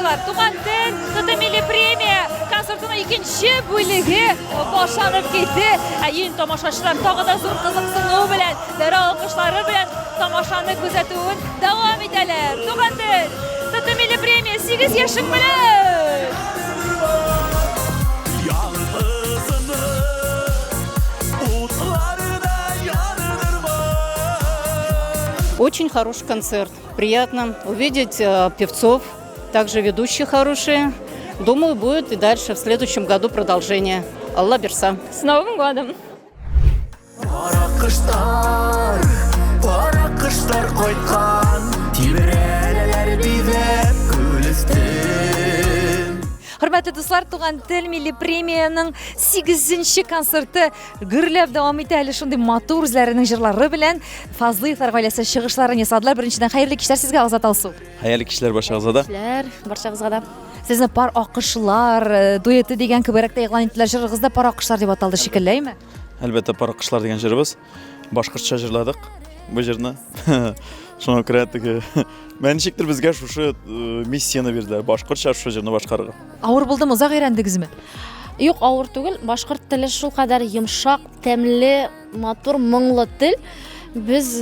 тамашачылар, туган тел Тото милли премия концертының икенче бүлеге башланып китте. Ен тамашачылар тагы да зур кызыксыну белән, дәрә алкышлары белән тамашаны күзәтүен дәвам итәләр. Туган тел Тото милли премия 8 яшың белән. Очень хороший концерт. Приятно увидеть певцов, также ведущие хорошие. Думаю, будет и дальше в следующем году продолжение. Алла берса. С Новым годом! Хөрмәтле дуслар, туган тел милли премияның 8-нче концерты гөрләп дәвам итә әле шундый матур үзләренең җырлары белән. Фазлыевлар гаиләсе чыгышларын ясадылар. Беренчедән хәерле кичләр сезгә, Азат Алсу. Хәерле кичләр барчагызга да. Барчагызга да. Сезне пар акышлар дуэты дигән кеберәк тә игълан иттеләр. Җырыгызда пар акышлар дип аталды шикелләйме? Әлбәттә, пар акышлар дигән җырыбыз. Башкортча җырладык бу җырны. Шуңа күрә теге ничектер безгә шушы миссияны бирделәр. Башкортча шушы җырны башкарырга. Авыр булдымы, узак өйрәндегезме? Юк, авыр түгел. Башкорт теле шул кадәр йомшак, тәмле, матур, моңлы тел. Без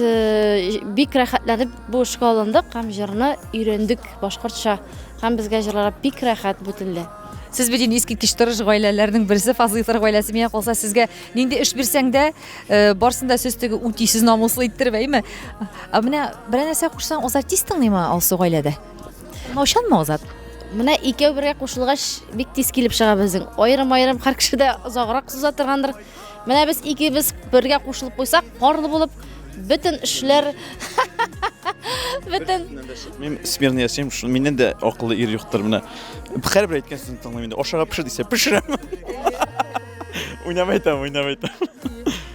бик рәхәтләнеп бу эшкә алындык һәм җырны өйрәндек башкортча. Һәм безгә җырлар бик рәхәт бу телдә. Сез бит инде искиткеч торыш гаиләләрнең берсе, Фазлыевлар гаиләсе. Миңа калса, сезгә нинди эш бирсәң дә, барсында сүз теге үтисез, намуслы иттер бәйме? Менә бер нәрсә кушсаң, Азат тиз тыңлыймы Алсу гаиләдә? Наушанмы Азат? Менә икәү бергә кушылгач бик тиз килеп чыга безнең. Аерым-аерым һәр кеше дә озаграк суза торгандыр. Менә без икебез бергә кушылып куйсак, парлы булып бөтен эшләр бөтен Мин смирно яшим, миннән дә акыллы ир юктыр менә. Һәрбер әйткән сүзне тыңлыйм инде. Ашага пешер дисә, пешерәм. Уйнамайтам.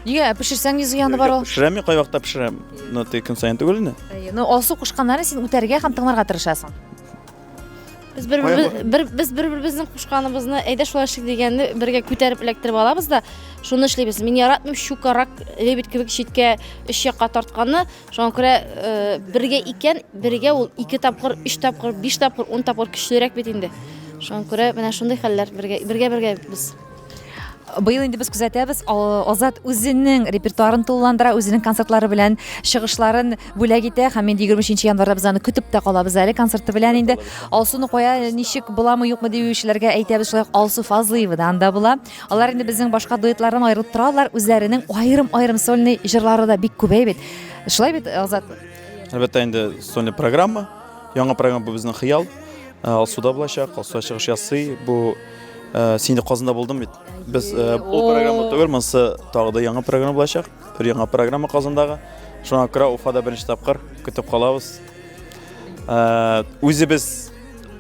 Нигә пешерсәң зыяны бар ул? Пешерәм, кай вакытта пешерәм. Ну, ты көн саен түгел инде. Ну, Алсу кушканнарын син үтәргә һәм тыңларга тырышасың. Без бер-беребезнең кушканыбызны әйдә шулай эшлик дигәнне бергә күтәреп эләктереп алабыз да, шуны эшлибез. Мин яратмыйм щукарак, лебед кебек читкә өч якка тартканны. Шуңа күрә бергә икән, бергә ул 2 тапкыр, 3 тапкыр, 5 тапкыр, 10 тапкыр көчлерәк бит инде. Шуңа күрә менә шундый хәлләр бергә без. Быел инде без күзәтәбез, Азат үзенең репертуарын тулыландыра, үзенең концертлары белән чыгышларын бүләк итә һәм инде 23 январьда без аны көтеп тә калабыз әле концерты белән инде. Алсуны кая, ничек буламы, юкмы диючеләргә әйтәбез, шулай Алсу Фазлыевадан да була. Алар инде безнең башка дуэтлардан аерылып торалар, үзләренең аерым сольный җырлары да бик күбәй бит. Шулай бит, Азат? Әлбәттә, инде сольный программа. Яңа программа бу безнең хыял. Алсуда булачак, Алсу чыгыш ясый. Бу син дә Казанда булдым бит. Без бу программа түгел, монсы тагы да яңа программа булачак. Бер яңа программа Казандагы. Шуңа күрә Уфада беренче тапкыр көтеп калабыз. Үзебез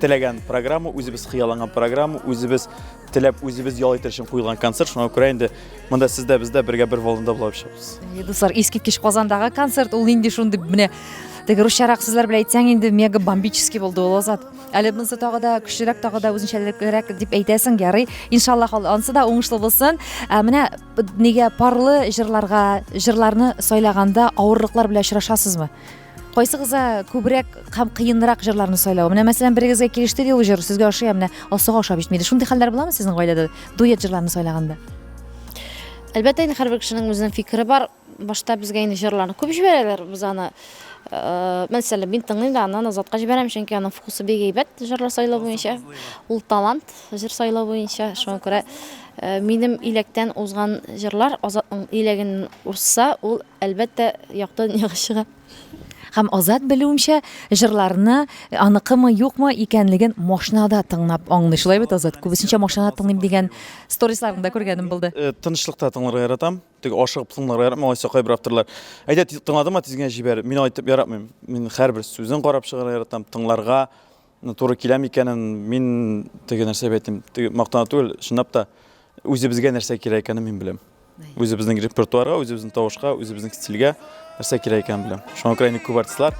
теләгән программа, үзебез хыялланган программа, үзебез теләп, үзебез ял итәр өчен куелган концерт. Шуңа күрә инде монда сездә бездә бергә бер волнада булып чыгабыз. Дуслар, искиткеч Казандагы концерт ул инде шундый менә теге русчарак сүзләр белән әйтсәң инде мега бомбический булды ул, Азат. Әле монсы тагы да көчлерәк, тагы да үзенчәлеклерәк дип әйтәсең, ярый. Иншаллах ансы да уңышлы булсын. Менә нигә парлы җырларны сайлаганда авырлыклар белән очрашасызмы? Кайсыгызга күбрәк һәм кыенрак җырларны сайлау? Менә мәсәлән, берегезгә килеште ди ул җыр, сезгә ошый, менә Алсуга ошап җитмәде. Шундый хәлләр буламы сезнең гаиләдә дуэт җырларны сайлаганда? Әлбәттә, һәрбер кешенең үзенең фикере бар. Башта безгә инде җырларны күп җибәрәләр, без аны мәсәлән, мин тыңлыйм да, аннан Азатка җибәрәм, чөнки аның вкусы бик әйбәт җырлар сайлау буенча. Ул талант җыр сайлау буенча. Шуңа күрә минем иләктән узган җырлар Азатның иләген урса, ул әлбәттә якты дөньяга чыга. Һәм Азат белүемчә җырларны аныкымы юкмы икәнлеген машинада тыңлап аңлый. Шулай бит, Азат? Күбесенчә машинада тыңлыйм дигән сторисларыңда күргәнем булды. Тынычлыкта тыңларга яратам. Теге ашыгып тыңларга яратмыйм. Алайса кайбер авторлар әйдә тыңладымы, тизгә җибәр. Мин әйтеп яратмыйм. Мин һәрбер сүзен карап чыгарга яратам. Тыңларга туры киләм икәнен мин теге нәрсә әйтим. Теге мактана түгел, чынлап та үзебезгә нәрсә кирәк икәнен мин беләм. Үзебезнең репертуарга, үзебезнең тавышка, үзебезнең стильгә нәрсә кирәк икәнен беләм. Шуңа күрә инде күп артистлар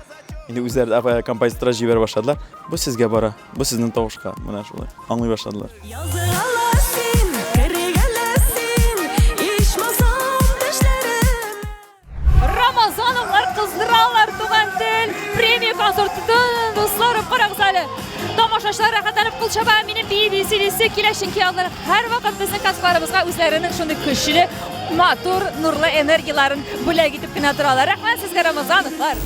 инде үзләре композиторлар җибәрә башладылар. Бу сезгә бара, бу сезнең тавышка, менә шулай аңлый башладылар. Рамазановлар кыздыралар, туган тел премия концертын дуслары, карагыз әле. Тамашачылар чаба минем BBC киләшенки алар һәр вакыт безнең каскаларыбызга үзләренең шундый көчле, матур, нурлы энергияларын бүләк итеп кенә торалар. Рәхмәт сезгә, Рамазановлар.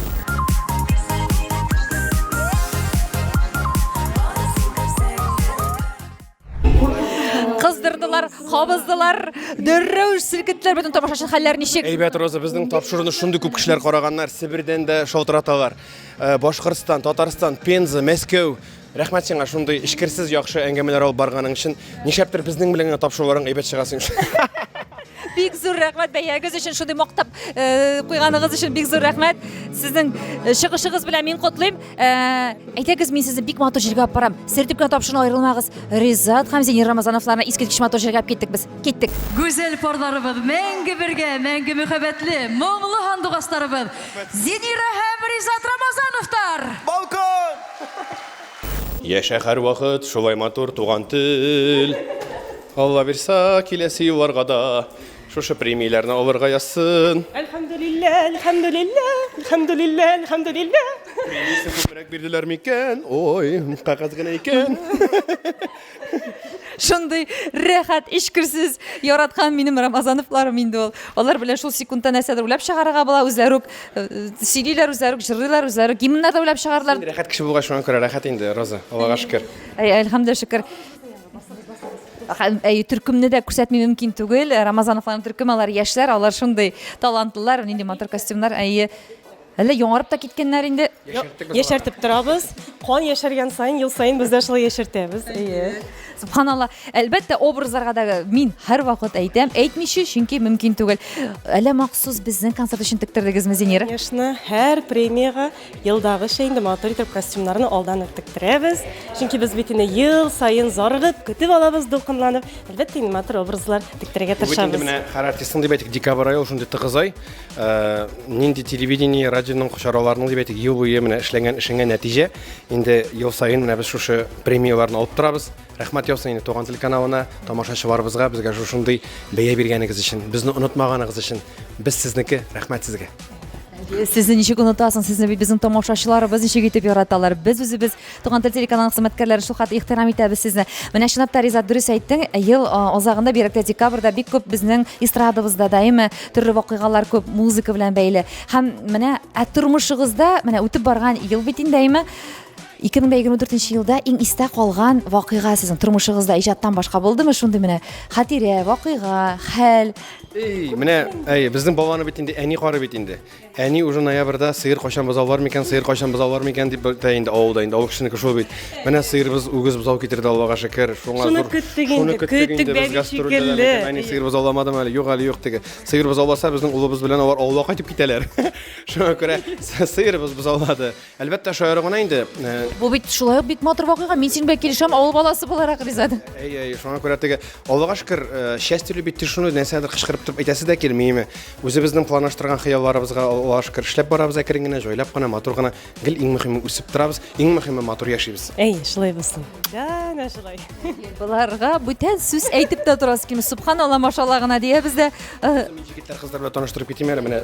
Кыздырдылар, кабыздылар, дөррәү силкеттеләр, бөтен тамашачы хәлләр ничек? Әйбәт Роза, безнең тапшыруны шундый күп кешеләр караганнар. Себердән дә шалтыраталар. Башкортстан, Татарстан, Пенза, Мәскәү. Рәхмәт сиңа шундый эшкерсез яхшы әңгәмәләр алып барганың өчен. Нишләптер безнең белән тапшыруларың әйбәт чыгасың. Бик зур рәхмәт бәягез өчен, шундый мактап куйганыгыз өчен бик зур рәхмәт. Сезнең чыгышыгыз белән мин котлыйм. Әйтәгез, мин сезне бик матур җиргә алып барам. Сертип кенә тапшырына аерылмагыз. Ризат һәм Зинир Рамазановларны искиткеч матур җиргә алып киттек без. Киттек. Гүзәл парларыбыз, мәңге бергә, мәңге мөхәббәтле, моңлы хандугачларыбыз. Зинира һәм Ризат Рамазановтар. Балкон! Яшә һәр вакыт шулай матур туган тел. Алла бирса, киләсе елларга да шушы премияләрне алырга язсын. Әлхәмдүлилләh, әлхәмдүлилләh, әлхәмдүлилләh, әлхәмдүлилләh. Премиясе күбрәк бирделәр микән? Ой, кагаз гына икән. Шундый рәхәт, ишкерсез яраткан минем Рамазановларым инде ул. Алар белән шул секундта нәрсәдер уйлап чыгарырга була, үзләре үк сөйлиләр, үзләре үк җырлыйлар, үзләре үк гимннар да уйлап чыгарлар. Рәхәт кеше булгач шуңа күрә рәхәт инде, Роза. Аллага шөкер. Әлхәмдүлилләh, шөкер. Төркемне дә күрсәтми мөмкин түгел. Рамазановларның төркем, алар яшьләр, алар шундый талантлылар, нинди матур костюмнар. Әле яңарып та киткәннәр инде. Яшәртеп торабыз. Кан яшәргән сайын, ел сайын без дә шулай яшәртәбез. Субханалла. Әлбәттә, образларга да мин һәр вакыт әйтәм, әйтмичә, чөнки мөмкин түгел. Әле махсус безнең концерт өчен тектирдегезме, Зинира? Конечно, һәр премияга елдагыча инде матур итеп костюмнарны алдан тектерәбез. Чөнки без бит инде ел сайын зарыгып, көтеп алабыз дулкынланып. Әлбәттә, инде матур образлар тектерергә Бу инде тырышабыз. менә һәр артистның дип әйтик, декабрь ае шундый тыгыз ай. Нинди телевидение, радионың кушараларының дип әйтик, ел буе менә эшләнгән эшеңә нәтиҗә. Инде ел сайын менә без шушы премияларны алып торабыз. Рәхмәт яусын инде Туган тел каналына, тамашачыларыбызга, безгә шушындый бәя биргәнегез өчен, безне онытмаганыгыз өчен. Без сезнеке, рәхмәт сезгә. Сезне ничек онытасың? Сезне бит безнең тамашачыларыбыз ничек итеп яраталар. Без үзебез Туган тел телеканалының хезмәткәрләре шул хәтле ихтирам итәбез сезне. Менә чынлап та Ризат дөрес әйттең. Ел азагында бирәктә декабрьдә бик күп безнең эстрадабызда даими төрле вакыйгалар күп музыка белән бәйле. Һәм менә тормышыгызда менә үтеп барган ел бит инде 2024 елда иң истә калган вакыйга сезнең тормышыгызда иҗаттан башка булдымы? Шундый менә хатирә, вакыйга, хәл. Менә, безнең баланы бит инде әни кары бит инде. Әни уже ноябрьдә сыер кайчан бозаулар микән, сыер кайчан бозаулар микән дип инде авылда инде авыл кешенеке шул бит. Менә сыербыз үгез бозау китерде, Аллага шөкер. Шуны көттек инде, көттек бәгә шикелле. Әни сыер бозауламадым әле, юк әле юк теге. Сыер бозауласа безнең улыбыз белән алар авылга кайтып китәләр. Шуңа күрә сыербыз бозаулады. Әлбәттә шаяргына инде. Бу бит шулай ук бик матур вакыйга. Мин син белән килешәм, авыл баласы буларак, Ризат. Шуңа күрә теге Аллага шөкер, счастье бит шуны нәрсәдер кычкырып торып әйтәсе дә килмиме. Үзебезнең планлаштырган хыялларыбызга Аллага шөкер эшләп барабыз, әкрен генә, җайлап кына, матур гына. Гел иң мөһиме үсеп торабыз, иң мөһиме матур яшибез. Шулай булсын. Да, шулай. Буларга бүтән сүз әйтеп тә торасыз килми. Субханалла, машалла гына диябез дә. Җегетләр, кызлар белән таныштырып китим әле менә.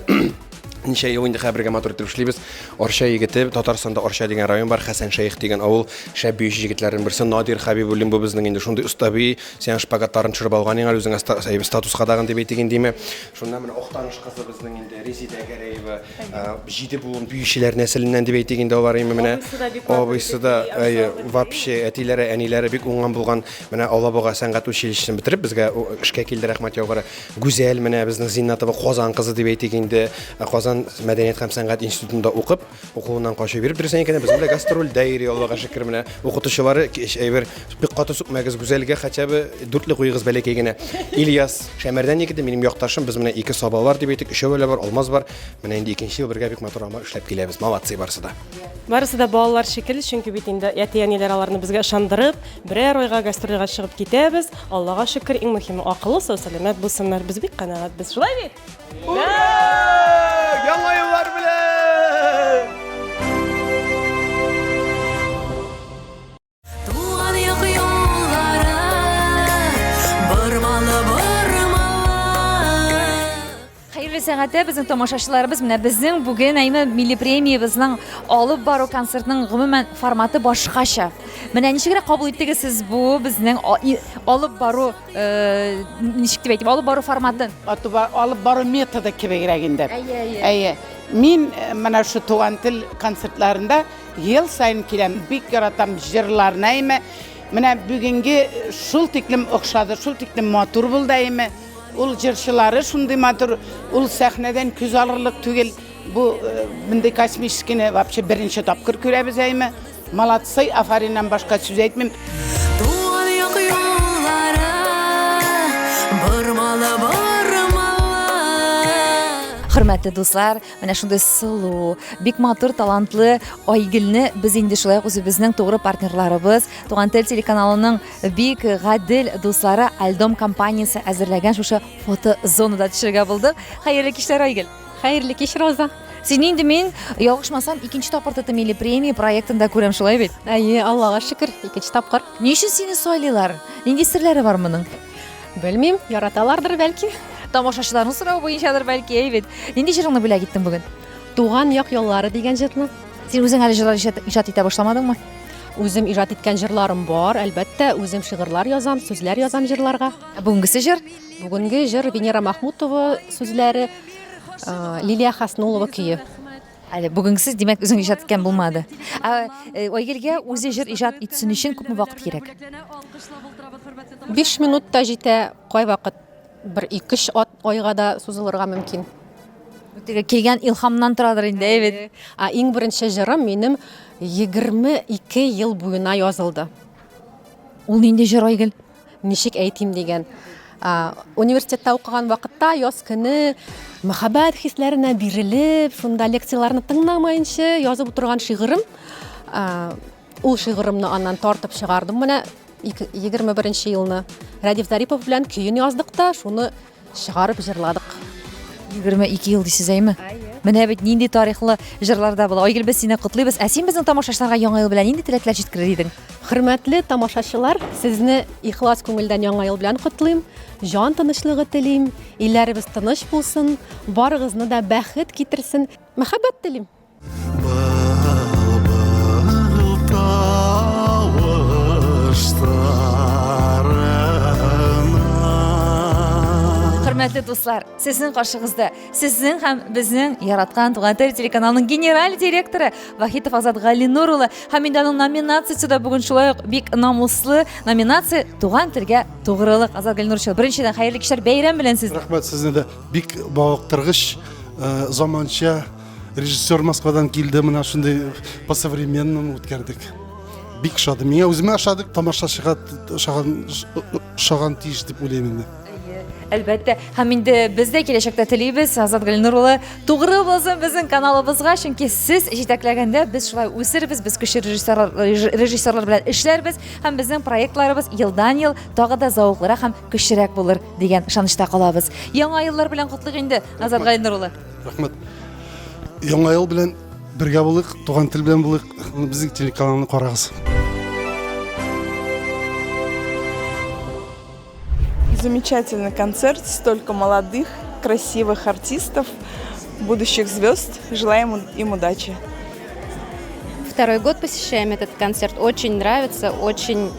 Ничә ел инде хәбәргә матур итеп эшлибез. Орша егете, Татарстанда Орша дигән район бар, Хәсән Шәйх дигән авыл, шәп бөйүче егетләрнең берсе Надир Хәбибуллин, бу безнең инде шундый остаби, сен шпагаттарын төшереп алган иң үзең статуска дагын дип әйтегән диме. Шунда менә Охтаныш кызы безнең инде Резида Гәрәева, 7 буын бөйүчеләр нәселеннән дип әйтегән инде алар менә. Абыйсы да вообще әтиләре, әниләре бик уңган булган. Менә Алабуга сәнгать училищесын бетереп безгә эшкә килде, рәхмәт яугары. Гүзәл менә безнең Зиннатова Казан кызы дип әйтегән инде. Мәдәният һәм сәнгать институтында укып, укуыннан качып биреп дөресен икән, без белән гастрольдә йөри, Аллага шөкер менә. Укытучылары әйбер бик каты сүкмәгез, Гүзәлгә хәтта дүртле куйгыз бәләкәй генә. Ильяс Шәмәрдән егете, минем якташым, без менә 2 сабалар дип әйтик, 3 бар, Алмаз бар. Менә инде 2нче ел бергә бик матур эшләп киләбез. Молодцы барысы да. Барысы да балалар шикелле, чөнки бит инде әти-әниләр аларны безгә ышандырып, берәр айга гастрольгә чыгып китәбез. Аллага шөкер, иң мөһиме акыллы, сәламәт булсыннар. Без бик канәгать, шулай бит. Яңа еллар белән! Туган як юллары, бормалы. Хөрмәтле сәгатә безнең тамашачыларыбыз менә безнең бүген әйме милли премиябызның алып бару концертның гомумән форматы башкача. Менә ничегрәк кабул иттегез сез бу безнең алып бару ничек дип әйтим, алып бару форматын? Алып бару методы кебегрәк инде. Әйе. Мин менә шу туган тел концертларында ел сайын киләм. Бик яратам җырларны әйме. Менә бүгенге шул тиклем охшады, шул тиклем матур булды әйме. Ул җырчылары шундый матур, ул сәхнәдән күз алырлык түгел. Бу мондый космическийне вообще беренче тапкыр күрәбез әйме. Молодцы, афариннан башка сүз әйтмим. Хөрмәтле дуслар, менә шундый сылу, бик матур, талантлы Айгөлне без инде шулай үзебезнең тугры партнерларыбыз, Туган тел телеканалының бик гадел дуслары Альдом компаниясе әзерләгән шушы фото зонада төшәргә булдык. Хәерле кичләр, Айгөл. Хәерле кич, Роза. Син инде мин ялгышмасам икенче тапкыр ТТ милли премия проектында күрәм, шулай бит? Әйе, Аллага шөкер, икенче тапкыр. Ни өчен сине сайлыйлар? Нинди серләре бар моның? Белмим, яраталардыр бәлки. Тамашачыларның сорау буенчадыр бәлки, әйбит. Нинди җырыңны бүләк иттең бүген? Туган як яллары дигән җырны. Син үзең әле җырлар иҗат итә башламадыңмы? Үзем иҗат иткән җырларым бар, әлбәттә, үзем шигырьләр язам, сүзләр язам җырларга. Бүгенгесе җыр? Бүгенге җыр Венера Махмутова сүзләре, Лилия Хаснулова көе. Әле бүгенгесе димәк үзең иҗат иткән булмады. Айгөлгә үзе җыр иҗат итсен өчен күпме вакыт кирәк? 5 минутта җитә, кайвакыт 1-2 айга да сузылырга мөмкин. Теге килгән илһамнан торадыр инде, әйбит. Иң беренче җырым минем 22 ел буена язылды. Ул нинди җыр, Айгөл? Ничек әйтим дигән. Университетта укыган вакытта яз көне мәхәббәт хисләренә бирелеп, шунда лекцияларны тыңламаенча язып утырган шигырем. Ул шигыремне аннан тартып чыгардым. Менә 21 елны Радиф Зарипов белән көен яздык та, шуны чыгарып җырладык. 22 ел дисез, әйме? Менә бит нинди тарихлы җырларда була. Айгөл, без сине котлыйбыз. Ә син безнең тамашачыларга яңа ел белән нинди теләкләр җиткерер идең? Хөрмәтле тамашачылар, сезне ихлас күңелдән яңа ел белән котлыйм. Җан тынычлыгы телим, илләребез тыныч булсын, барыгызны да бәхет китерсен. Мәхәббәт телим. Хөрмәтле дуслар, сезнең каршыгызда сезнең һәм безнең яраткан Туган тел телеканалының генераль директоры Вахитов Азат Галинур улы. Һәм инде аның номинациясе бүген шулай ук бик намуслы номинация Туган телгә тугрылык. Азат Галинур, беренчедән хәерле кичләр, бәйрәм белән сезне. Рәхмәт, сезне дә бик бавыктыргыч, заманча режиссер Москвадан килде, менә шундый по современному үткәрдек. Бик шадым. Миңа үземә ошадык, тамашачыга шаган тиеш дип уйлыйм инде. Әлбәттә, һәм инде без дә киләчәктә телибез Азат Галинур улы тугры булсын безнең каналыбызга, чөнки сез җитәкләгәндә без шулай үсербез, без кеше режиссерлар белән эшләрбез һәм безнең проектларыбыз елдан-ел тагы да зауыклырак һәм көчлерәк булыр дигән ышанычта калабыз. Яңа еллар белән котлык инде, Азат Галинур улы. Рәхмәт. Яңа ел белән бергә булык, Туган тел белән булык, безнең телеканалны карагыз. Замечательный концерт, столько молодых, красивых артистов, будущих звезд. Желаем им удачи. Второй год посещаем этот концерт. Очень нравится, очень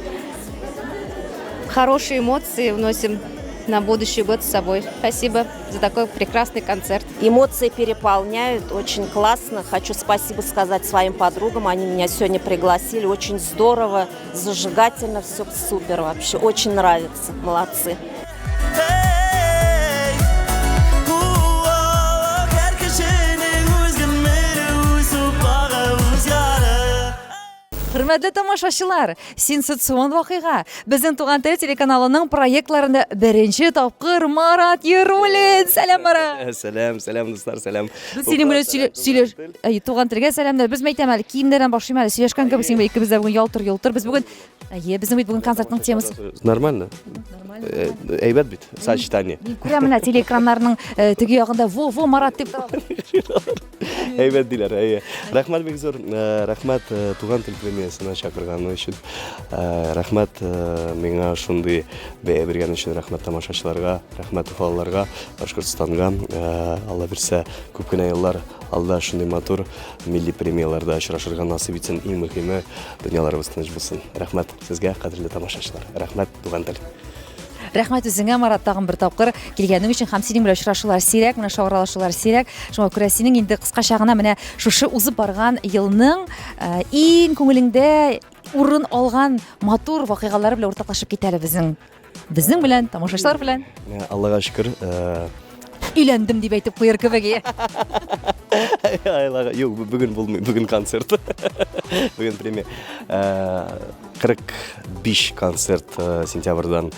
хорошие эмоции вносим на будущий год с собой. Спасибо за такой прекрасный концерт. Эмоции переполняют, очень классно. Хочу спасибо сказать своим подругам, они меня сегодня пригласили. Очень здорово, зажигательно, все супер вообще. Очень нравится, молодцы. Хөрмәтле тамашачылар, сенсацион вакыйга. Безнең Туган тел телеканалының проектларында беренче тапкыр Марат Ерулин. Сәлам, Марат. Сәлам, дуслар, сәлам. Без синең белән сөйләш, Туган телгә сәламнар. Без мәйтәм әле киемнәрдән башлыйм әле. Сөйләшкән кебек син икебез дә бүген ялтыр. Без бүген безнең бит бүген концертның темасы. Нормально. Әйбәт бит, сочетание. Мин күрәм менә телеэкраннарның теге ягында во Марат дип тора. Әйбәт диләр, әйе. Рәхмәт бик зур. Рәхмәт туган тел премиясына чакырганы өчен. Рәхмәт миңа шундый бәя биргән өчен. Рәхмәт тамашачыларга, рәхмәт уфалыларга, Башкортстанга. Алла бирсә, күп кенә еллар алда шундый матур милли премияларда очрашырга насыйп итсен. Иң мөһиме дөньяларыбыз тыныч булсын. Рәхмәт сезгә, кадерле тамашачылар. Рәхмәт туган тел. Рәхмәт үзеңә, Марат, тагын бер тапкыр килгәнең өчен һәм синең белән очрашулар сирәк, менә шауралашулар сирәк. Шуңа күрә синең инде кыскача гына менә шушы узып барган елның иң күңелеңдә урын алган матур вакыйгалары белән уртаклашып китәле безнең белән, тамашачылар белән. Аллага шөкер. Өйләндем дип әйтеп куер кебек. Юк, бүген булмый, бүген концерт. Бүген премия. 45 концерт сентябрьдан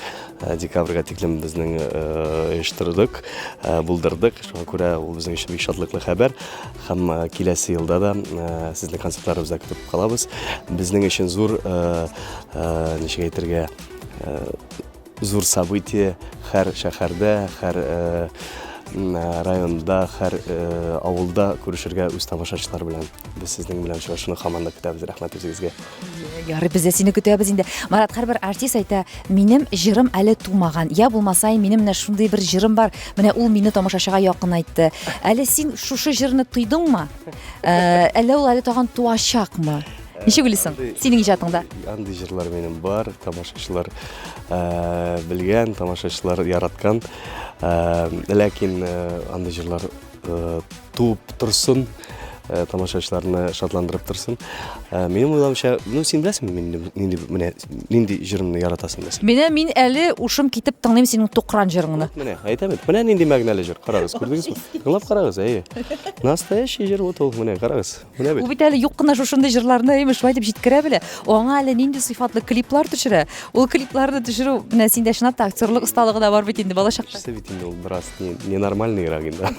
декабрьгә тиклем безнең оештырдык, булдырдык. Шуңа күрә ул безнең өчен бик шатлыклы хәбәр. Һәм киләсе елда да сезнең концертларыбызда көтеп калабыз. Безнең өчен зур, ничек әйтергә, зур событие һәр шәһәрдә, һәр районда, һәр авылда күрешергә үз тамашачылар белән. Без сезнең белән очрашуны һаман да көтәбез. Рәхмәт үзегезгә. Ярый, без дә сине көтәбез инде. Марат, һәрбер артист әйтә, минем җырым әле тумаган. Я булмаса, минем менә шундый бер җырым бар. Менә ул мине тамашачыга якын айтты. Әле син шушы җырны тойдыңмы? Әле ул әле тагын туачакмы? Ничек уйлыйсың? Синең иҗатыңда? Андый җырлар минем бар, тамашачылар белгән, тамашачылар яраткан. Ләкин андый җырлар туып торсын, тамашачыларны шатландырып торсын. Минем уйлавымча, син беләсеңме, нинди җырымны яратасың дисең? Мин әле ушым китеп тыңлыйм синең тукран җырыңны. Менә, әйтәм, менә нинди мәгънәле җыр. Карагыз, күрдегезме? Тыңлап карагыз, әйе. Настоящий җыр ул, менә карагыз. Менә бит. Ул бит әле юк кына шушындай җырларны шулай дип җиткерә белә. Аңа әле нинди сыйфатлы клиплар төшерә. Ул клипларны төшерү, менә синдә шунда актерлык осталыгы да бар бит инде балачакта. Бит инде ул бераз ненормальныйрак инде.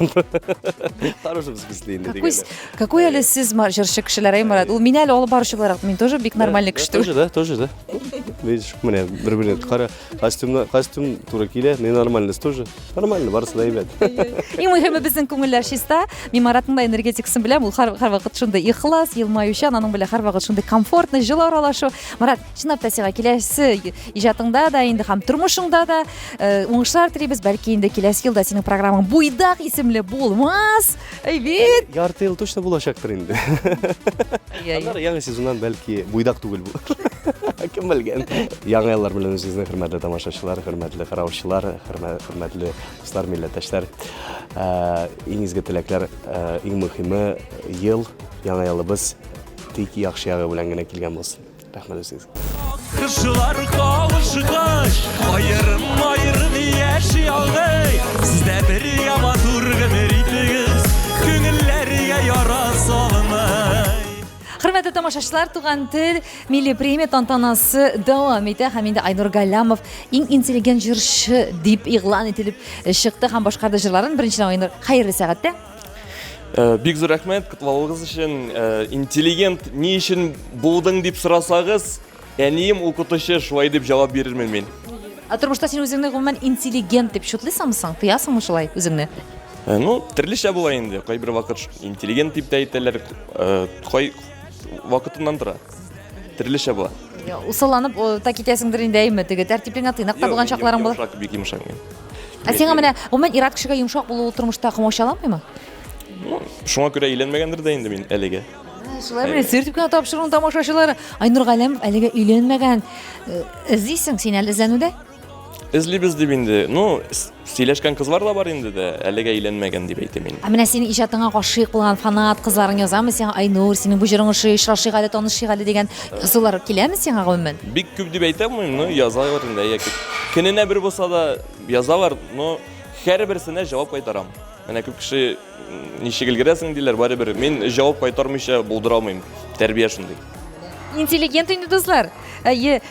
Хороший впечатление дигән. Какой әле сез җырчы кешеләр, Марат? Ул мин әле алып баручы буларак, мин тоже бик нормальный кеше. Тоже да. Видишь, менә бер-берне кара, костюм туры килә, ненормальность тоже. Нормально, барысы да әйбәт. Иң мөһиме безнең күңелләр чиста. Мин Маратның да энергетикасын беләм, ул һәрвакыт шундый ихлас, елмаючан, аның белән һәрвакыт шундый комфортный җылы аралашу. Марат, чынлап та сиңа киләсе иҗатыңда да инде һәм тормышыңда да уңышлар телибез, бәлки инде киләсе елда синең программаң Буйдак исемле булмас. Әйбәт. Ярты ел точно булачактыр инде. Алар яңа сезоннан бәлки Буйдак түгел булыр. Кем белгән. Яңа еллар белән үзегезне хөрмәтле тамашачылар, хөрмәтле караучылар, хөрмәтле дуслар, милләттәшләр. Иң изге теләкләр, иң мөһиме ел, яңа елыбыз тик яхшы ягы белән генә килгән булсын. Рәхмәт сезгә. Кышылар кавышкыш, айырым яши алгый. Сездә бергә матур гомер итегез, күңелләргә яра салмый. Хөрмәтле тамашачылар, туган тел милли премия тантанасы дәвам итә. Һәм инде Айнур Галлямов иң интеллигент җырчы дип игълан ителеп чыкты һәм башкарды җырларын. Беренчедән Айнур, хәерле сәгатьтә. Бик зур рәхмәт кытлавыгыз өчен. Интеллигент ни өчен булдың дип сорасагыз, әнием укытучы шулай дип җавап бирермен мин. Тормышта син үзеңне гомумән интеллигент дип шутлыйсыңмы? Тоясыңмы шулай үзеңне? Төрлечә була инде. Кайбер вакыт интеллигент дип тә әйтәләр, кай вакытыннан тора. Төрлечә була. Усалланып так итәсеңдер инде әйме, теге тәртиплеңә тыйнак та булган чакларың була. Йомшак, бик йомшак. Сиңа менә гомумән ир-ат кешегә йомшак булу тормышта комачаламыймы? Шуңа күрә өйләнмәгәндер дә инде мин әлегә. Шулай менә сертификат тапшыруын тамашачылары Айнур Галлямов әлегә өйләнмәгән. Эзлисең син әле эзләнүдә? Эзлибез дип инде. Сөйләшкән кызлар да бар инде дә, әлегә өйләнмәгән дип әйтәм мин. Менә синең иҗатыңа гашыйк булган фанат кызларың язамы сиңа? Айнур, синең бу җырың очрашыйк әле, танышыйк әле дигән кызлар киләме сиңа гомумән? Бик күп дип әйтәм мин, язалар инде. Көненә бер булса да язалар, һәрберсенә җавап кайтарам. Менә күп кеше ничек өлгерәсең диләр, барыбер мин җавап кайтармыйча булдыра алмыйм. Тәрбия шундый. Интеллигент инде дуслар.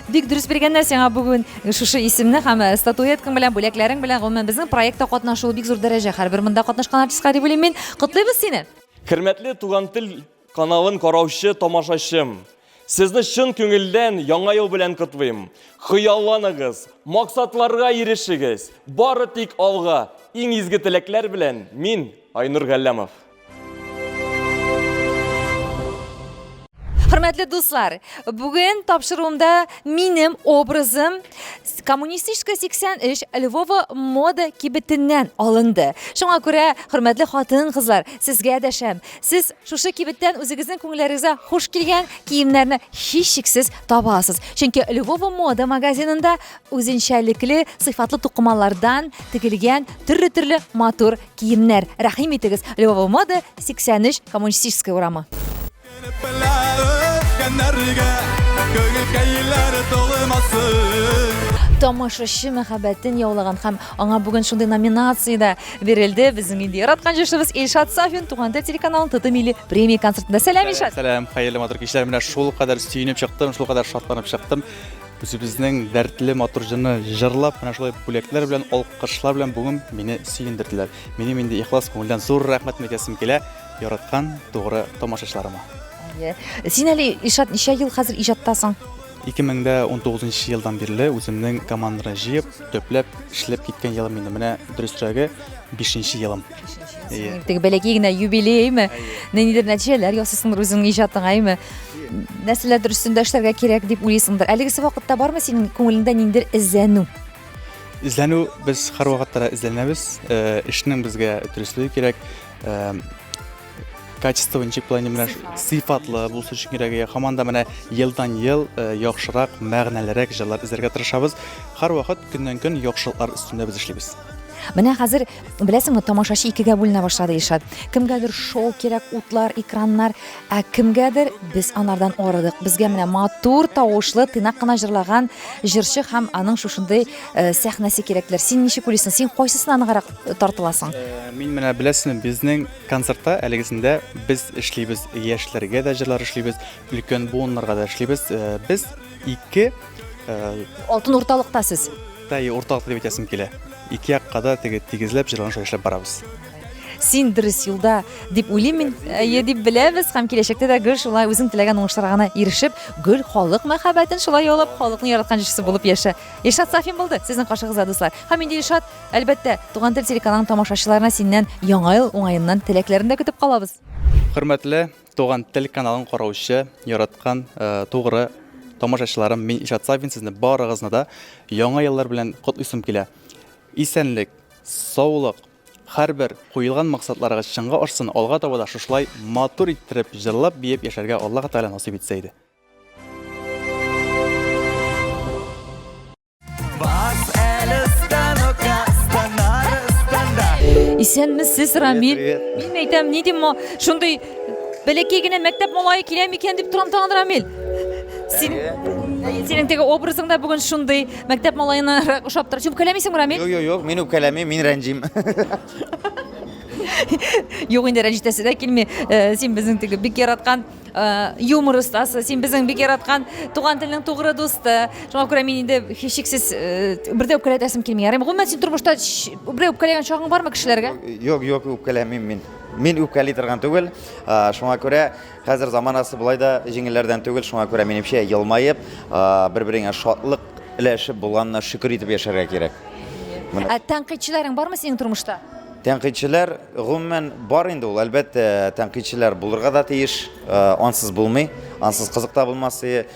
Бик дөрес биргәннәр сиңа бүген шушы исемне һәм статуэткаң белән, бүләкләрең белән гомумән безнең проектта катнашу бик зур дәрәҗә. Һәрбер монда катнашкан артистка дип уйлыйм мин. Котлыйбыз сине. Хөрмәтле туган тел каналын караучы тамашачым. Сезне чын күңелдән яңа ел белән котлыйм. Хыялланыгыз, максатларга ирешегез. Бары тик алга. Иң изге теләкләр белән мин Айнур Галлямов. Hürmetli dostlar, bugün topşırığımda benim obrazım Kommunistik 83 Lvova moda kibitinden alındı. Şuna göre hürmetli hatın kızlar, sizge deşem, siz şuşu kibitten özünüzün konularınıza hoş gelgen kiyimlerini hiç şiksiz tabasız. Çünkü Lvova moda magazininde özünşellikli sıfatlı tokumalardan tikilgen türlü matur kiyimler. Rahim etiniz Lvova moda 83 Kommunistik uğrama. Tomoshachi muhabbetin yollagan ham аңа бүгін шундай номинацияда берілді. Біздің елде яратқан жашыбыз Илшат Сафин туған тел телеканалының Тытымили премия концертында. Сәлем Илшат. Сәлем, хайырлы матур кишләр. Менә шул кадәр сөйнеп чыктым, шул кадәр шатланып чыктым. Үзебезнең дәртле матур җырны җырлап, менә шулай бүләкләр белән, алкышлар белән бүген мине сөендерделәр. Минем инде ихлас күңелдән зур рәхмәт әйтәсем килә яраткан тугры тамашачыларыма. Син әле Илшат ничә ел хәзер иҗаттасың? 2019 елдан бирле үземнең команданы җыеп, төпләп эшләп киткән елым инде. Менә дөресрәге 5нче елым. Теге бәләкәй генә юбилейме? Нидер нәтиҗәләр ясыйсыңдыр үзеңнең иҗатыңа, әйме? Нәрсәләрдер өстендә эшләргә кирәк дип уйлыйсыңдыр. Әлегесе вакытта бармы синең күңелеңдә ниндидер эзләнү? Эзләнү без һәрвакытта эзләнәбез. Эшнең безгә дөрестлеге кирәк. Качество ничек плане менә сыйфатлы булсын өчен кирәк. Һаман да менә елдан ел яхшырак, мәгънәлерәк җырлар эзләргә тырышабыз. Һәрвакыт көннән-көн яхшылыклар өстендә без эшлибез. Менә хәзер беләсеңме, тамашачы икегә бүленә башлады Илшат. Кемгәдер шоу кирәк, утлар, экраннар, ә кемгәдер без анардан арыдык. Безгә менә матур тавышлы, тыйнак кына җырлаган җырчы һәм аның шушындый сәхнәсе кирәкләр. Син ничек уйлыйсың? Син кайсысына ныграк тартыласың? Мин менә беләсезме, безнең концертта әлегесендә без эшлибез, яшьләргә дә җырлар эшлибез, өлкән буыннарга да эшлибез. Без ике алтын урталыктасыз. Тай урталыкта дип әйтәсем килә. Ике якка да тигезләп җырлан эшләп барабыз. Син дөрес юлда дип уйлыйм мин, дип беләбез һәм киләчәктә дә гел шулай үзең теләгән уңышларга гына ирешеп, гел халык мәхәббәтен шулай яулап, халыкны яраткан җырчысы булып яшә. Илшат Сафин булды сезнең кашыгызда дуслар. Һәм инде Илшат, әлбәттә, туган тел телеканалының тамашачыларына синнән яңа ел уңаеннан теләкләрен дә көтеп калабыз. Хөрмәтле туган тел каналын караучы, яраткан тугры тамашачыларым, мин Илшат Сафин сезне барыгызны да яңа еллар белән котлыйсым килә. Исәнлек, саулык, һәрбер куелган максатларыгыз чынга ашсын, алга таба да шушылай матур иттереп җырлап биеп яшәргә Аллаһ Тәгалә насыйп итсә иде. Исәнмесез, Рамил? Мин әйтәм, ни дим, шундый бәләкәй генә мәктәп малае килә микән дип торам тагын, Рамил. Синең теге образыңда бүген шундый мәктәп малаена ошап тора. Син үпкәләмисеңме, Рамил? Юк, мин үпкәләмим, мин рәнҗим. Юк, инде рәнҗитәсе дә килми. Син безнең теге бик яраткан юмор остасы, син безнең бик яраткан туган телнең тугры дусты. Шуңа күрә мин инде һичшиксез бердә үпкәләтәсем килми. Гомумән син тормышта бердә үпкәләгән чагың бармы кешеләргә? Юк, үпкәләмим мин. Мин үпкәли торган түгел. Шуңа күрә хәзер заманасы булай да җиңелләрдән түгел. Шуңа күрә минемчә елмаеп, бер-береңә шатлык иләшеп булганны шөкер итеп яшәргә кирәк. Тәнкыйтьчеләрең бармы синең тормышта? Тәнкыйтьчеләр гомумән бар инде ул. Әлбәттә, тәнкыйтьчеләр булырга да тиеш, ансыз булмый, ансыз кызык та булмасы.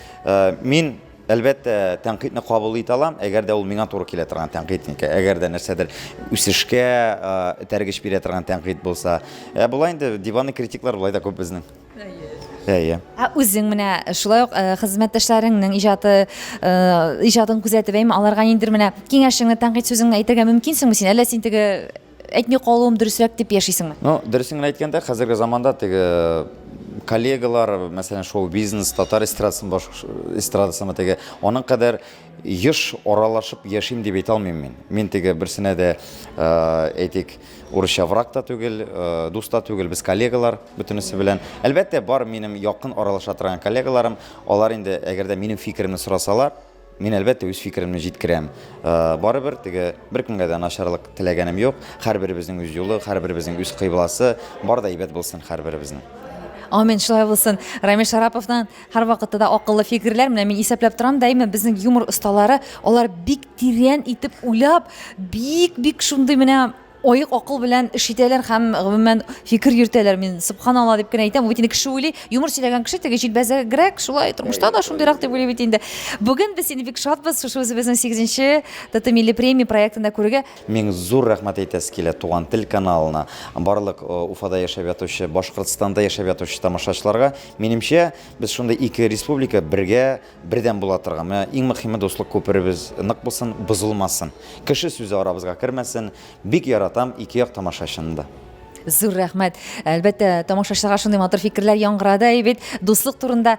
Мин әлбәттә тәнкыйтьне кабул итә алам, әгәр дә ул миңа туры килә торган тәнкыйть икән, әгәр дә нәрсәдер үсешкә тәргеш бирә торган тәнкыйть булса. Булай инде диванный критиклар булай да күп безнең. Үзең менә шулай ук хезмәттәшләреңнең иҗатын күзәтеп, аларга ниндидер менә киңәшеңне, тәнкыйть сүзеңне әйтергә мөмкинсеңме син? Әллә син теге әйтми калуым дөресрәк дип яшисеңме? Дөресен әйткәндә, хәзерге заманда теге коллегалар, мәсәлән, шоу-бизнес, татар эстрадасына теге аның кадәр еш аралашып яшим дип әйтә алмыйм мин. Мин теге берсенә дә әйтик, урысча враг та түгел, дус та түгел, без коллегалар бөтенесе белән. Әлбәттә, бар минем якын аралаша торган коллегаларым, алар инде әгәр дә минем фикеремне сорасалар, мин әлбәттә үз фикеремне җиткерәм. Барыбер теге беркемгә дә начарлык теләгәнем юк. Һәрберебезнең үз юлы, һәрберебезнең үз кыйбласы, бар да әйбәт булсын һәрберебезнең. Амин, шулай булсын. Рамил Шараповтан һәрвакытта да акыллы фикерләр, менә мин исәпләп торам, даими безнең юмор осталары, алар бик тирән итеп уйлап, бик шундый менә оек акыл белән эш итәләр һәм гомумән фикер йөртәләр. Мин субханалла дип кенә әйтәм. Бу бит инде кеше уйлый, юмор сөйләгән кеше теге җилбәзәгрәк, шулай тормышта да шундыйрак дип уйлый бит инде. Бүген без инде бик шатбыз шушы үзебезнең 8-нче ТТ Милли премия проектында күрергә. Мен зур рәхмәт әйтәсе килә Туган тел каналына, барлык Уфада яшәп ятучы, Башкортстанда яшәп ятучы тамашачыларга. Минемчә, без шунда ике республика бергә бердән була торган. Менә иң мөһиме дуслык күперебез нык булсын, бозылмасын. Кеше сүзе арабызга кермәсен. Бик яратам ике як тамашачында. Зур рәхмәт. Әлбәттә, тамашачыларга шундый матур фикерләр яңгырады бит. Дуслык турында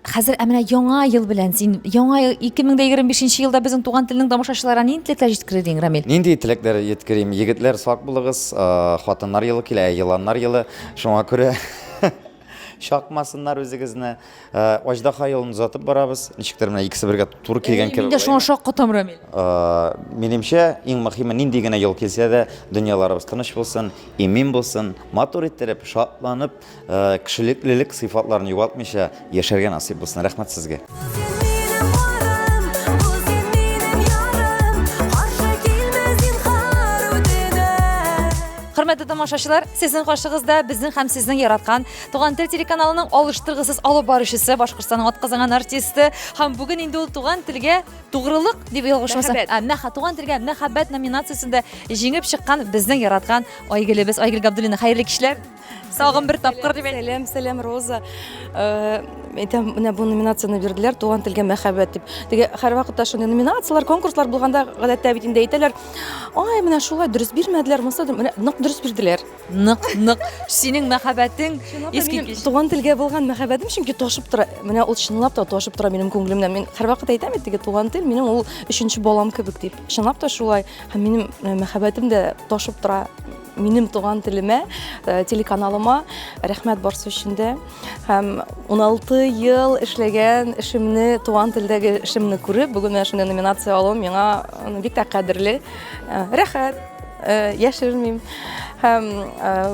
хәзер менә яңа ел белән син яңа 2025 елда безнең туган телнең тамашачыларына нинди теләкләр җиткерер идең, Рамил? Нинди теләкләр җиткерим? Егетләр сак булыгыз, хатыннар елы килә, еланнар елы. Шуңа күрә шакмасыннар үзегезне. Аждаһа елын узатып барабыз. Ничектер менә икесе бергә туры килгән кебек. Мин дә шуңа шаккатам, Рамил. Минемчә, иң мөһиме нинди генә ел килсә дә, дөньяларыбыз тыныч булсын, имин булсын, матур иттереп, шатланып, кешелеклелек сыйфатларын югалтмыйча яшәргә насыйп булсын. Рәхмәт сезгә. Хөрмәтле тамашачылар, сезнең каршыгызда безнең һәм сезнең яраткан Туган тел телеканалының алыштыргысыз алып баручысы, Башкортстанның атказанган артисты һәм бүген инде ул туган телгә тугрылык дип ялгышмаса, туган телгә мәхәббәт номинациясендә җиңеп чыккан безнең яраткан Айгөлебез, Айгөл Габдуллина. Хәерле кичләр. Сагын бер тапкыр дип әйтәм. Сәлам, Роза. Әйтәм, менә бу номинацияны бирделәр туган телгә мәхәббәт дип. Теге һәр вакытта шундый номинациялар, конкурслар булганда гадәттә бит инде әйтәләр. Ай, менә шулай дөрес бирмәделәр, монсы менә нык дөрес бирделәр. Нык. Синең мәхәббәтең искиткеч. Туган телгә булган мәхәббәтем чөнки ташып тора. Менә ул чынлап та ташып тора минем күңелемдә. Мин һәр вакыт әйтәм, теге туган тел минем ул 3нче балам кебек дип. Чынлап та шулай. Һәм минем мәхәббәтем дә ташып тора. Минем туган телемә, телеканалыма рәхмәт барсы өчен дә. Һәм 16 ел эшләгән эшемне, туган телдәге эшемне күреп, бүген менә шундый номинация алуым миңа бик тә кадерле. Рәхәт, яшермим. Һәм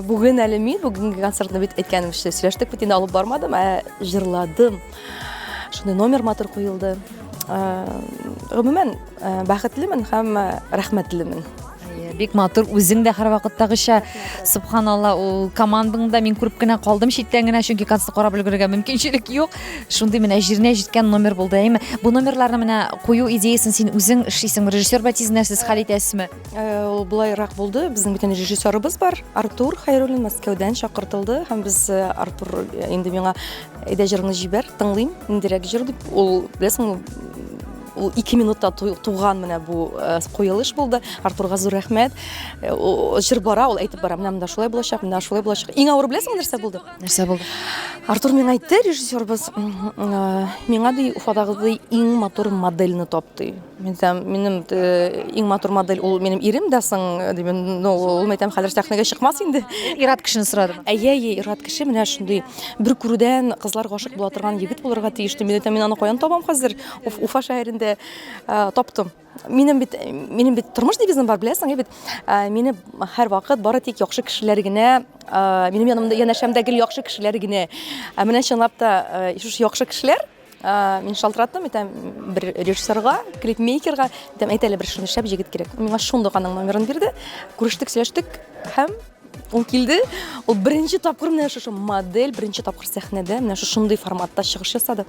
бүген әле мин бүгенге концертны бит әйткәнемчә сөйләштек бит инде алып бармадым, җырладым. Шундый номер матур куелды. Гомумән бәхетлемен һәм рәхмәтлемен. Бик матур, үзең дә һәр вакыттагыча субханалла, ул командаңда мин күреп кенә калдым читтән генә, чөнки концертны карап өлгерергә мөмкинчелек юк. Шундый менә җиренә җиткән номер булды, әйме? Бу номерларны менә кую идеясын син үзең эшлисең, режиссер бәтизенә сез хәл итәсезме? Ул булайрак булды. Безнең бит режиссерыбыз бар, Артур Хайруллин, Мәскәүдән чакыртылды һәм без Артур инде миңа әйдә җырны җибәр, тыңлыйм, ниндирәк җыр дип. Ул беләсең, ул 2 минутта туган менә бу куелыш булды. Артурга зур рәхмәт. Җыр бара, ул әйтеп бара, менә шулай булачак, менә шулай булачак. Иң авыр беләсең нәрсә булды? Нәрсә булды? Артур миңа әйтте, режиссербыз, миңа ди Уфадагы иң матур модельне тапты. Минем иң матур модель ул минем ирем дәсең, димен, ул мәйтәм хәзер сәхнәгә чыкмас инде. Ират кешене сорадым. Әйе, ират кеше менә шундый бер күрүдән кызлар гашык була торган егет булырга тиеште. Мин аны каян табам хәзер? Уфа шәһәрендә таптым. Минем бит тормыш девизым бар, беләсең, бит. Мине һәр вакыт бары тик яхшы кешеләр генә, минем янымда янәшәмдәге яхшы кешеләр генә. Менә чынлап та шушы яхшы кешеләр мин шалтыраттым, әйтәм, бер режиссерга, клипмейкерга, әйтәләр, бер шундый шәп җегет кирәк. Миңа шундый аның номерын бирде. Күрештек, сөйләштек һәм ул килде. Ул беренче тапкыр менә шушы модель, беренче тапкыр сәхнәдә менә шундый форматта чыгыш ясады.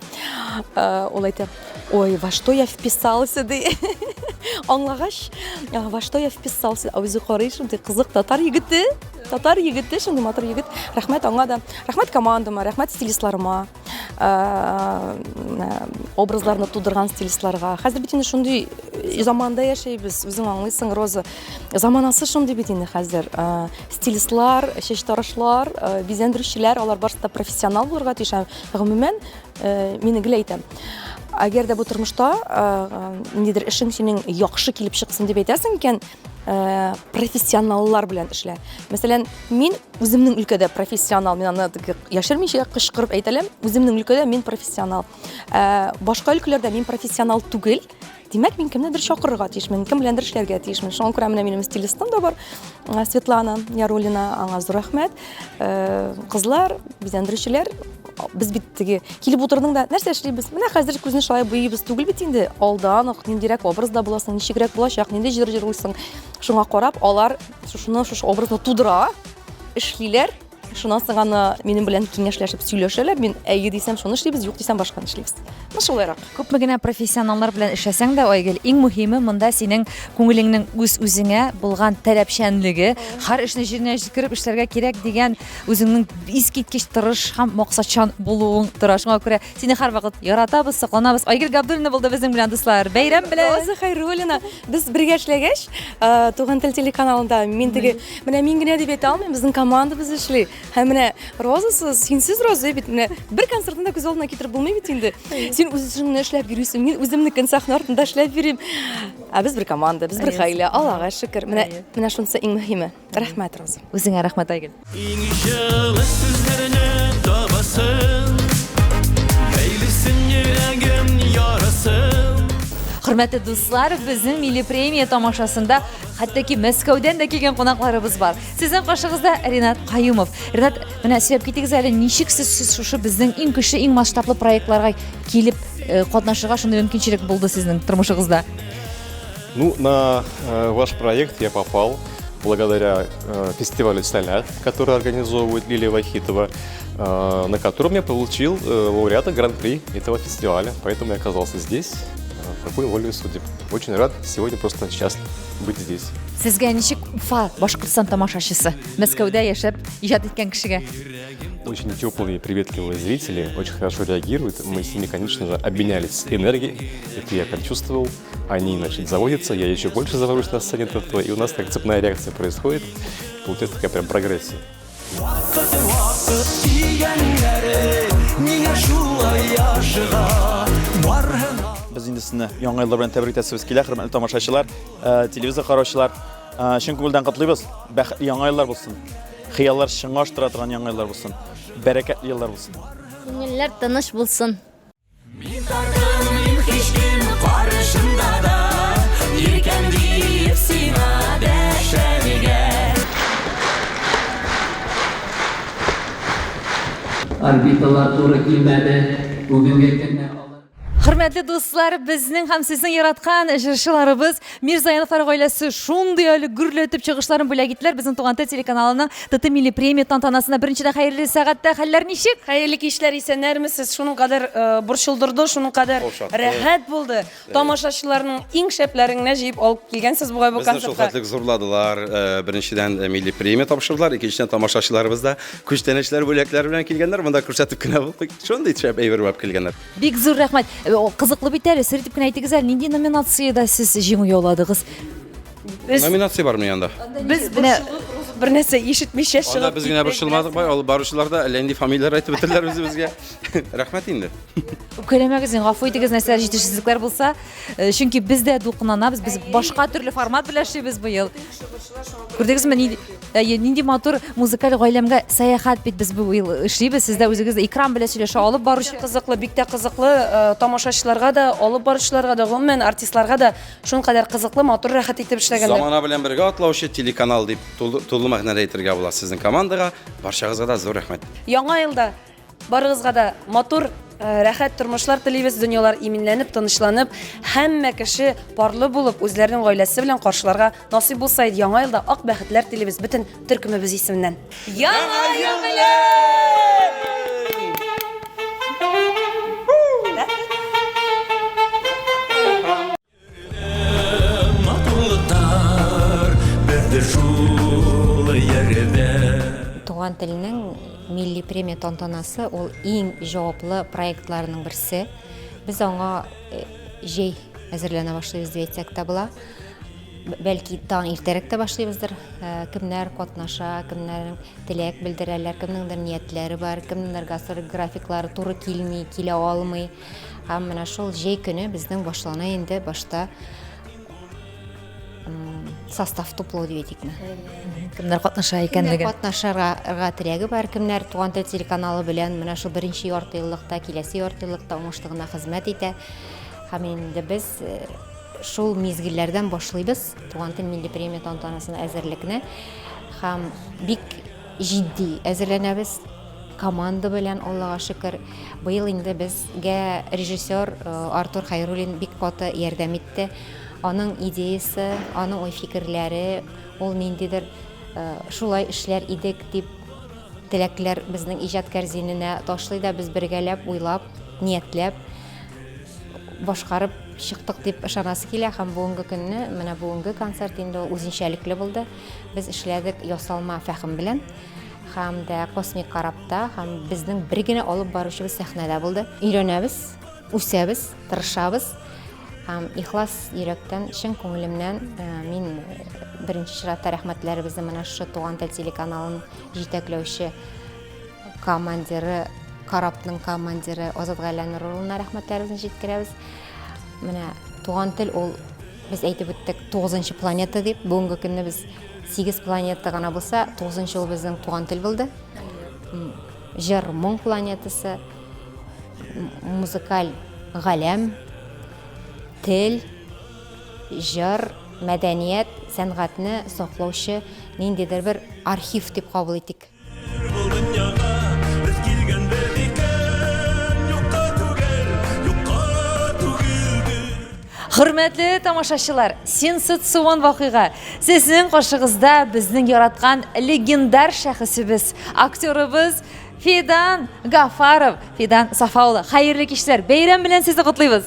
Ул әйтә: "Ой, во что я вписался", ди. Аңлагач, во что я вписался. Үзе карый, шундый кызык татар егете, шундый матур егет. Рәхмәт аңа да. Рәхмәт командама, рәхмәт стилистларыма. Образларны тудырган стилистларга. Хәзер бит инде шундый заманда яшәйбез. Үзең аңлыйсың, Роза. Заманасы шундый бит инде хәзер. Стилистлар, чәч тарашлар, бизәндерүчеләр, алар барысы да профессионал булырга тиеш. Гомумән, мин гел әйтәм. Әгәр дә бу тормышта ниндидер эшең синең яхшы килеп чыксын дип әйтәсең икән, профессионаллар белән эшлә. Мәсәлән, мин үземнең өлкәдә профессионал, мин аны яшермичә кычкырып әйтәләм, үземнең өлкәдә мин профессионал. Башка өлкәләрдә мин профессионал түгел. Димәк, мин кемнедер чакырырга тиешмен, кем беләндер эшләргә тиешмен. Шуңа күрә менә минем стилистым да бар, Светлана Яруллина, аңа зур рәхмәт. Кызлар, бизәндерүчеләр, без бит теге килеп утырдың да нәрсә эшлибез? Менә хәзер күзне шулай буйыбыз түгел бит инде. Алдан ук ниндирәк образда буласың, ничегрәк булачак, нинди җыр җырлыйсың. Шуңа карап, алар шушы образны тудыра, эшлиләр. Шуннан соң аны минем белән киңәшләшеп сөйләшәләр. Мин әйе дисәм, шуны эшлибез, юк дисәм, башканы эшлибез. Шулайрак. Күпме генә профессионаллар белән эшләсәң дә, Айгөл, иң мөһиме монда синең күңелеңнең үзеңә булган таләпчәнлеге, һәр эшне җиренә җиткереп эшләргә кирәк дигән үзеңнең искиткеч тырыш һәм максатчан булуың тора. Шуңа күрә сине һәрвакыт яратабыз, сакланабыз. Айгөл Габдуллина булды безнең белән дуслар. Бәйрәм белән. Роза Хайруллина, без бергә эшләгәч, Туган тел телеканалында мин теге, менә мин генә дип әйтә алмыйм, безнең командабыз эшли. Һәм менә Розасыз, синсез Роза бит, менә бер концертында күз алдына китереп булмый бит инде. Син үзеңне эшләп йөрисең, мин үземнекен сахна артында эшләп йөрим. Без бер команда, без бер гаилә. Аллага шөкер. Менә шунысы иң мөһиме. Рәхмәт, Роза. Үзеңә рәхмәт, Айгөл. Иң җылы сүзләрне табасың, бәйлесен йөрәгем ярасын. Хөрмәтле дуслар, безнең милли премия тамашасында хәтта Мәскәүдән дә килгән кунакларыбыз бар. Сезнең кашыгызда Ринат Каюмов. Ринат, менә сөйләп китегез әле, ничек сез шушы безнең иң кече, иң масштаблы проектларга килеп катнашырга шундый мөмкинчелек булды сезнең тормышыгызда? Ну, на ваш проект я попал благодаря фестивалю «Сталят», который организовывает Лилия Вахитова, на котором я получил лауреата гран-при этого фестиваля. Поэтому я оказался здесь. Такой волей судеб. Очень рад сегодня, просто счастлив быть здесь. Сезгә ничек Уфа Башкортстан тамашачысы Мәскәүдә яшәп иҗат иткән кешегә? Очень теплые, приветливые зрители, очень хорошо реагируют. Мы с ними, конечно же, обменялись энергией. Это я почувствовал. Они, значит, заводятся, я еще больше завожусь на сцене от этого. И у нас так цепная реакция происходит. Получается такая прям прогрессия. Biz indi sizni yangi yıllar bilan tabrik etamiz kela, hurmatli tomoshachilar, televizor qarovchilar. Chin ko'ngildan qutlaymiz. Baxtli yangi yillar bo'lsin. Xiyollar shing'oshtiradigan yangi yillar bo'lsin. Barakatli yillar bo'lsin. Күңелләр тыныч булсын. Мин таркыным һич кем каршымда да, икән дип сиңа дәшәргә. Орбиталар туры килмәде, бүгенге көнне. Хөрмәтле дуслар, безнең һәм сезнең яраткан җырчыларыбыз Мирзаянов гаиләсе шундый әле гүрләтеп чыгышларын бүләк иттеләр. Безнең Туган тел телеканалының ТТ милли премия тантанасына беренчедән хәерле сәгатьтә хәлләр ничек? Хәерле кичләр, исәннәрмесез? Шуның кадәр борчылдырды, шуның кадәр рәхәт булды. Тамашачыларның иң шәпләренә җыеп алып килгәнсез бугай бу концертка. Безне шулхатлык зурладылар. Беренчедән милли премия тапшырдылар, икенчедән тамашачыларыбыз да күчтәнәчләр бүләкләр белән килгәннәр. Монда күрсәтеп кенә булдык. Шундый шәп әйбер булып килгәннәр. Бик зур рәхмәт. Кызыклы бит әле, сер итеп кенә әйтегез әле, нинди номинациядә сез җиңү яуладыгыз? Номинация бармы янда? Без бер нәрсә ишетмичә чыгып. Анда без генә борчылмадык бай, алып баручылар да әллә инде фамилияләр әйтеп бетерделәр үзебезгә. Рәхмәт инде. Үпкәләмәгез, гафу итегез, нәрсә җитешсезлекләр булса, чөнки без дә дулкынланабыз, без башка төрле формат белән эшлибез быел. Күрдегезме, нинди матур музыкаль гаиләмгә сәяхәт бит без бу ел эшлибез. Сез дә үзегез экран белән сөйләшә алып баручы Кызыклы, бик тә кызыклы, тамашачыларга да, алып баручыларга да, гомумән артистларга да шуңкадәр кызыклы, матур, рәхәт итеп эшләгәннәр. Замана белән бергә атлаучы телеканал дип тулы мәгънәдә әйтергә була сезнең командага. Барчагызга да зур рәхмәт. Яңа елда барыгызга да матур, рәхәт тормышлар телибез, дөньялар иминләнеп, тынычланып, һәммә кеше парлы булып, үзләренең гаиләсе белән каршыларга насыйп булса иде. Яңа елда ак бәхетләр телибез бөтен төркемебез исеменнән. Яңа ел белән! Туган теленең милли премия тантанасы ул иң җаваплы проектларның берсе. Без аңа җәй әзерләнә башлыйбыз дип әйтсәк тә була. Бәлки тан иртәрәк тә башлыйбыздыр. Кемнәр катнаша, кемнәр теләк белдерәләр, кемнеңдер ниятләре бар, кемнеңдер графиклары туры килми, килә алмый. Һәм менә шул җәй көне безнең башлана инде башта состав туплау дип әйтикме. Кемнәр катнаша икәнлеге. Катнашырга теләге бар, кемнәр Туган тел телеканалы белән менә шул беренче яртыеллыкта, киләсе яртыеллыкта уңышлыгына хезмәт итә. Һәм инде без шул мизгилләрдән башлыйбыз Туган тел милли премия тантанасына әзерлекне. Һәм бик җитди әзерләнәбез. команда белән Аллага шөкер. Быел инде безгә режиссер Артур Хайруллин бик каты ярдәм итте. Аның идеясы, аның ой фикерләре, ул ниндидер шулай эшләр идек дип теләкләр безнең иҗат кәрзиненә ташлый да без бергәләп, уйлап, ниятләп башкарып чыктык дип ышанасы килә һәм бүгенге көнне, менә бүгенге концерт инде үзенчәлекле булды. Без эшләдек ясалма фәһем белән һәм дә космик карапта һәм безнең бер генә алып баручыбыз сәхнәдә булды. Өйрәнәбез, үсәбез, тырышабыз һәм ихлас йөрәктән, чын күңелемнән мин беренче чиратта рәхмәтләребезне менә шу Туган тел телеканалын җитәкләүче командиры, карапның командиры Азат Галиан Нуруллина рәхмәтләребезне җиткерәбез. Менә Туган тел ул без әйтеп үттек 9нчы планета дип, бүгенге көнне без 8 планета гына булса, 9нчы ул безнең Туган тел булды. Җыр моң планетасы, музыкаль галәм, тел, җыр, мәдәният, сәнгатьне саклаучы ниндидер бер архив дип кабул итик. Хөрмәтле тамашачылар, сенсацион вакыйга. Сезнең каршыгызда безнең яраткан легендар шәхесебез, актерыбыз Фидан Гафаров, Фидан Сафаулы. Хәерле кичләр. Бәйрәм белән сезне котлыйбыз.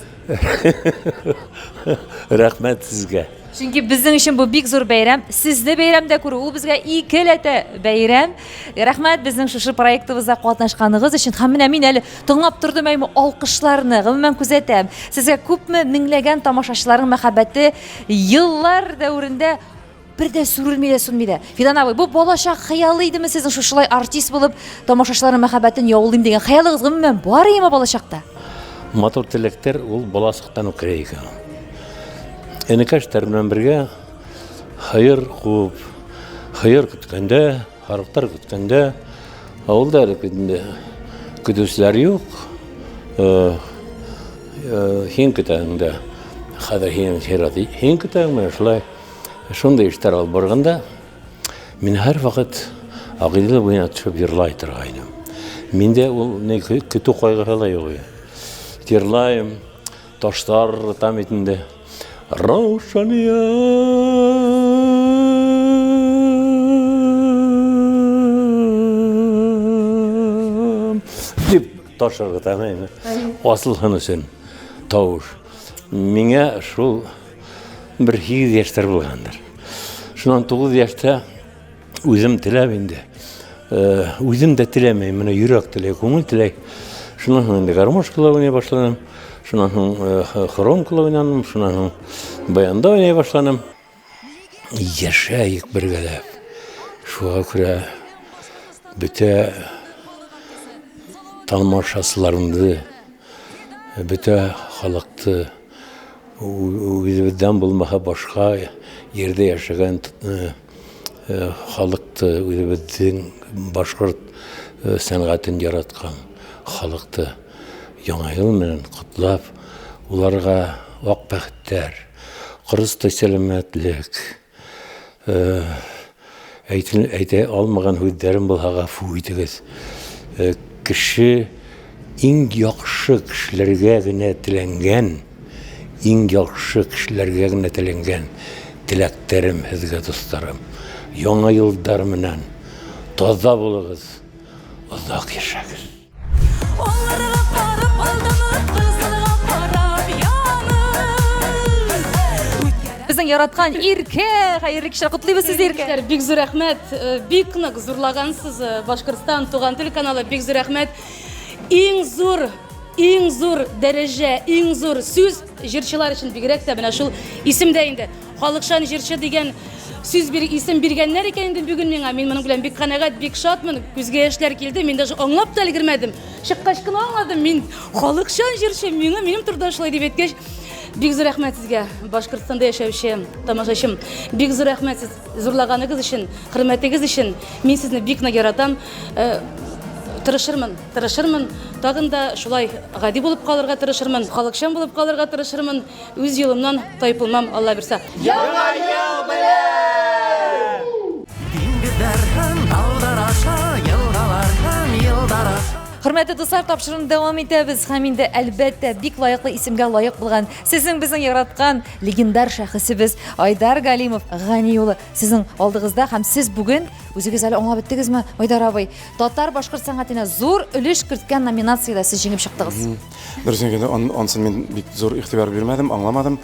Рәхмәт сезгә. Чөнки безнең өчен бу бик зур бәйрәм. Сезне бәйрәмдә күрү ул безгә икеләтә бәйрәм. Рәхмәт безнең шушы проектыбызда катнашканыгыз өчен. Һәм менә мин әле тыңлап тордым әйме алкышларны, гомумән күзәтәм. Сезгә күпме меңләгән тамашачыларның мәхәббәте еллар дәврендә бер дә сүрелми дә сүнми дә. Фидан абый, бу балачак хыялы идеме сезнең шушылай артист булып тамашачыларның мәхәббәтен яулыйм дигән хыялыгыз гомумән бар име балачакта? Матур теләктәр ул баласыктан үк керә икән. Энекәштәр белән бергә хәер куып, хәер көткәндә, харыктар көткәндә, авылда инде көтүчеләр юк. Һин көтәңдә, хәзер һин көтәңме шулай. Шундай эштәр алып барганда, мин һәр вакыт агыйдә буена төшеп йырлай торгайным. Миндә ул көтү кайгыһы да юк. Йырлайым, ташлар там итендә. Раушания дип ташларга тамайм. Асылхан өчен тавыш. Миңа шул бер 8 яшьтәр булгандыр. Шуннан 9 яшьтә үзем теләп инде. Үзем дә теләмәйм, менә йөрәк теләй, күңел теләй. Шуннан инде гармошкалар уйный башладым. Шуннан хромкалар уйнадым, шуннан баянда уйный башладым. Яшәйек бергәләп. Шуңа күрә бөтә тамашачыларымды, бөтә халыкты үзебездән булмаһа башка ердә яшәгән халыкты, үзебезнең башкорт сәнгатен яраткан халыкты яңа ел менән котлап, уларга вак бәхеттәр, кырысты сәламәтлек, әйтә алмаган сүзләрем булса гафу итегез. Кеше иң яхшы кешеләргә генә теләнгән, иң яхшы кешеләргә генә теләнгән теләктәрем сезгә дусларым. Яңа елдар менән таза булыгыз, озак яшәгез. Безнең яраткан Иркә, хәерле кичләр, котлыйбыз сезне Иркә. Бик зур рәхмәт, бик нык зурлагансыз Башкортстан Туган тел каналы, бик зур рәхмәт. Иң зур дәрәҗә, иң зур сүз җырчылар өчен бигрәк тә менә шул исемдә инде. Халыкчан җырчы дигән сүз исем биргәннәр икән инде бүген миңа. Мин моның белән бик канәгать, бик шатмын. Күзгә яшьләр килде. Мин даже аңлап та өлгермәдем. Чыккач кына аңладым. Мин халыкчан җырчы, минем турыдан шулай дип әйткәч, бик зур рәхмәт сезгә, Башкортстанда яшәүче тамашачым. Бик зур рәхмәт сез зурлаганыгыз өчен, хөрмәтегез өчен. Мин сезне бик нык яратам. Тырышырмын. Тагын да шулай гади булып калырга тырышырмын, халыкчан булып калырга тырышырмын. Үз юлымнан тайпылмам, Алла бирсә. Яңа ел белән! Диңгезләр һәм таудар аша, елгалар һәм елдар Хөрмәтле дуслар, тапшыруны дәвам итәбез. Һәм инде әлбәттә бик лаеклы исемгә лаек булган сезнең безнең яраткан легендар шәхесебез Айдар Галимов Гани улы сезнең алдыгызда һәм сез бүген үзегез әле аңлап беттегезме, Айдар абый? Татар башкорт сәнгатенә зур өлеш керткән номинациядә сез җиңеп чыктыгыз. Дөресен әйткәндә, ансын мин бик зур игътибар бирмәдем, аңламадым.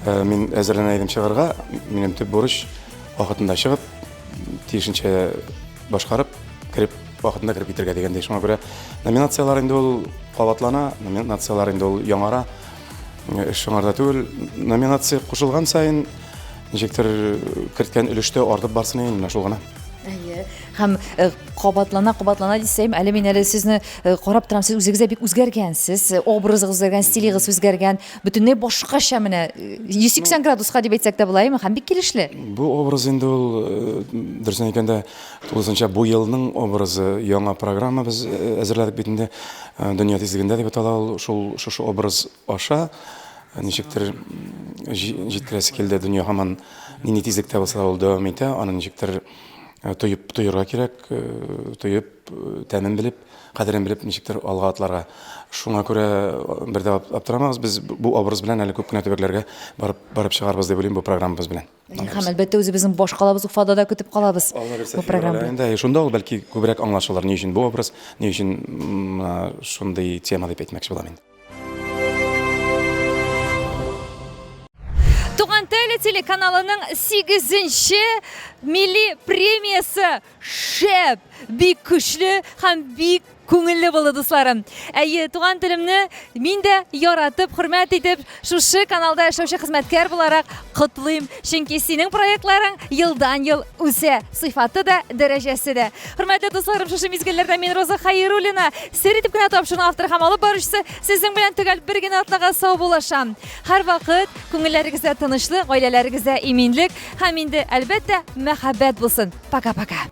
Мин әзерләнә идем чыгарга, минем төп бурыч вакытында чыгып, тиешенчә башкарып, кирип вакытында кирип китәргә дигәндәй. Шуңа күрә номинациялар инде ул кабатлана, номинациялар инде ул яңара. Шуңарда түгел, номинация кушылган сайын ничектер керткән өлештә артып барсын инде шул гына. Һәм кабатлана дисәм, әле мин әле сезне карап торам, сез үзегезгә бик үзгәргәнсез, образыгыз үзгәргән, стилегез үзгәргән, бөтенләй башкача менә 180 градуска дип әйтсәк тә булаймы, һәм бик килешле. Бу образ инде ул дөресен әйткәндә, тулысынча бу елның образы, яңа программа без әзерләдек бит инде. Дөнья тизлегендә дип атала ул, шушы образ аша ничектер җиткерәсе килде дөнья һаман нинди тизлектә булса ул дәвам итә, аны ничектер тоерга кирәк, тоеп, тәмен белеп, кадерен белеп, ничектер алга атларга. Шуңа күрә бердә аптырамабыз, без бу образ белән әле күп кенә төбәкләргә барып чыгарбыз дип уйлыйм бу программабыз белән. Һәм әлбәттә үзебезнең баш калабыз Уфада да көтеп калабыз бу программаны. Инде шунда ул бәлки күбрәк аңлашылыр, ни өчен бу образ, ни өчен шундый тема дип әйтмәкче булам инде. Туган тел телеканалының 8-нче милли премиясы шәп, бик көчле һәм бик күңелле булды дусларым. Әйе, туган телемне мин дә яратып, хөрмәт итеп, шушы каналда эшләүче хезмәткәр буларак котлыйм. Чөнки синең проектларың елдан-ел үсә, сыйфаты да, дәрәҗәсе дә. Хөрмәтле дусларым, шушы мизгелләрдә мин Роза Хәйруллина, сер итеп кенә тапшырган автор һәм алып баручысы, сезнең белән төгәл бер генә атнага сау булашам. Һәр вакыт күңелләрегездә тынычлык, гаиләләрегездә иминлек һәм инде әлбәттә мәхәббәт булсын. Пока-пока.